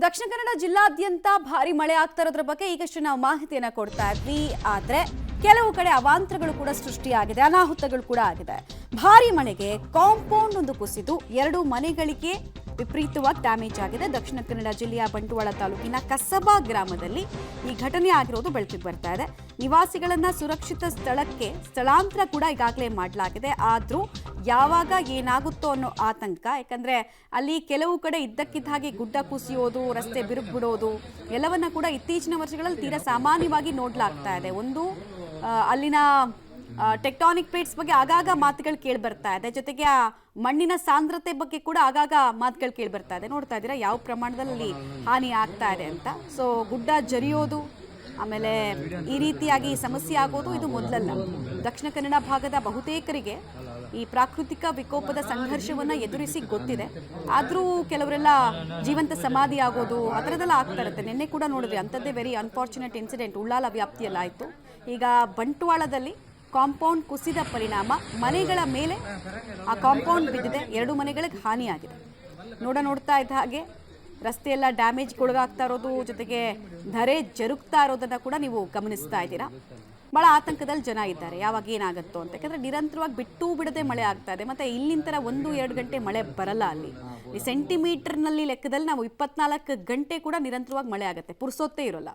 ದಕ್ಷಿಣ ಕನ್ನಡ ಜಿಲ್ಲಾದ್ಯಂತ ಭಾರಿ ಮಳೆ ಆಗ್ತಾ ಇರೋದ್ರ ಬಗ್ಗೆ ಈಗಷ್ಟೇ ನಾವು ಮಾಹಿತಿಯನ್ನ ಕೊಡ್ತಾ ಇದ್ವಿ. ಆದ್ರೆ ಕೆಲವು ಕಡೆ ಅವಾಂತರಗಳು ಕೂಡ ಸೃಷ್ಟಿಯಾಗಿದೆ, ಅನಾಹುತಗಳು ಕೂಡ ಆಗಿದೆ. ಭಾರಿ ಮಳೆಗೆ ಕಾಂಪೌಂಡ್ ಒಂದು ಕುಸಿದು 2 ಮನೆಗಳಿಗೆ ವಿಪರೀತವಾಗಿ ಡ್ಯಾಮೇಜ್ ಆಗಿದೆ. ದಕ್ಷಿಣ ಕನ್ನಡ ಜಿಲ್ಲೆಯ ಬಂಟ್ವಾಳ ತಾಲೂಕಿನ ಕಸಬಾ ಗ್ರಾಮದಲ್ಲಿ ಈ ಘಟನೆ ಆಗಿರೋದು ಬೆಳಕಿಗೆ ಬರ್ತಾ ಇದೆ. ನಿವಾಸಿಗಳನ್ನ ಸುರಕ್ಷಿತ ಸ್ಥಳಕ್ಕೆ ಸ್ಥಳಾಂತರ ಕೂಡ ಈಗಾಗಲೇ ಮಾಡಲಾಗಿದೆ. ಆದ್ರೂ ಯಾವಾಗ ಏನಾಗುತ್ತೋ ಅನ್ನೋ ಆತಂಕ. ಯಾಕಂದ್ರೆ ಅಲ್ಲಿ ಕೆಲವು ಕಡೆ ಇದ್ದಕ್ಕಿದ್ದ ಹಾಗೆ ಗುಡ್ಡ ಕುಸಿಯೋದು, ರಸ್ತೆ ಬಿರುಕು ಬಿಡೋದು ಎಲ್ಲವನ್ನ ಕೂಡ ಇತ್ತೀಚಿನ ವರ್ಷಗಳಲ್ಲಿ ತೀರಾ ಸಾಮಾನ್ಯವಾಗಿ ನೋಡ್ಲಾಗ್ತಾ ಇದೆ. ಒಂದು ಅಲ್ಲಿನ ಟೆಕ್ಟಾನಿಕ್ ಪ್ಲೇಟ್ಸ್ ಬಗ್ಗೆ ಆಗಾಗ ಮಾತುಗಳು ಕೇಳಿ ಬರ್ತಾ ಇದೆ. ಜೊತೆಗೆ ಆ ಮಣ್ಣಿನ ಸಾಂದ್ರತೆ ಬಗ್ಗೆ ಕೂಡ ಆಗಾಗ ಮಾತುಗಳು ಕೇಳಿ ಬರ್ತಾ ಇದೆ. ನೋಡ್ತಾ ಇದ್ದೀರಾ ಯಾವ ಪ್ರಮಾಣದಲ್ಲಿ ಹಾನಿ ಆಗ್ತಾ ಇದೆ ಅಂತ. ಸೊ ಗುಡ್ಡ ಜರಿಯೋದು, ಆಮೇಲೆ ಈ ರೀತಿಯಾಗಿ ಸಮಸ್ಯೆ ಆಗೋದು ಇದು ಮೊದಲಲ್ಲ. ದಕ್ಷಿಣ ಕನ್ನಡ ಭಾಗದ ಬಹುತೇಕರಿಗೆ ಈ ಪ್ರಾಕೃತಿಕ ವಿಕೋಪದ ಸಂಘರ್ಷವನ್ನ ಎದುರಿಸಿ ಗೊತ್ತಿದೆ. ಆದರೂ ಕೆಲವರೆಲ್ಲ ಜೀವಂತ ಸಮಾಧಿ ಆಗೋದು ಆ ಥರದ್ದೆಲ್ಲ ಆಗ್ತಾ ಇರುತ್ತೆ. ನಿನ್ನೆ ಕೂಡ ನೋಡಿದ್ವಿ ಅಂಥದ್ದೇ ವೆರಿ ಅನ್ಫಾರ್ಚುನೇಟ್ ಇನ್ಸಿಡೆಂಟ್ ಉಳ್ಳಾಲ ವ್ಯಾಪ್ತಿಯಲ್ಲಿ ಆಯಿತು. ಈಗ ಬಂಟ್ವಾಳದಲ್ಲಿ ಕಾಂಪೌಂಡ್ ಕುಸಿದ ಪರಿಣಾಮ ಮನೆಗಳ ಮೇಲೆ ಆ ಕಾಂಪೌಂಡ್ ಬಿದ್ದಿದೆ. 2 ಮನೆಗಳಿಗೆ ಹಾನಿಯಾಗಿದೆ. ನೋಡ್ತಾ ಇದ್ದ ಹಾಗೆ ರಸ್ತೆಯೆಲ್ಲ ಡ್ಯಾಮೇಜ್ಗೊಳಗಾಗ್ತಾ ಇರೋದು, ಜೊತೆಗೆ ಧರೆ ಜರುಗ್ತಾ ಇರೋದನ್ನ ಕೂಡ ನೀವು ಗಮನಿಸ್ತಾ ಇದ್ದೀರಾ. ಭಾಳ ಆತಂಕದಲ್ಲಿ ಜನ ಇದ್ದಾರೆ, ಯಾವಾಗ ಏನಾಗುತ್ತೋ ಅಂತ. ಯಾಕಂದರೆ ನಿರಂತರವಾಗಿ ಬಿಟ್ಟು ಬಿಡದೆ ಮಳೆ ಆಗ್ತಾ ಇದೆ. ಮತ್ತು ಇಲ್ಲಿನ 1-2 ಗಂಟೆ ಮಳೆ ಬರಲ್ಲ. ಅಲ್ಲಿ ಈ ಸೆಂಟಿಮೀಟರ್ನಲ್ಲಿ ಲೆಕ್ಕದಲ್ಲಿ ನಾವು 24 ಗಂಟೆ ಕೂಡ ನಿರಂತರವಾಗಿ ಮಳೆ ಆಗುತ್ತೆ, ಪುರ್ಸೊತ್ತೇ ಇರೋಲ್ಲ.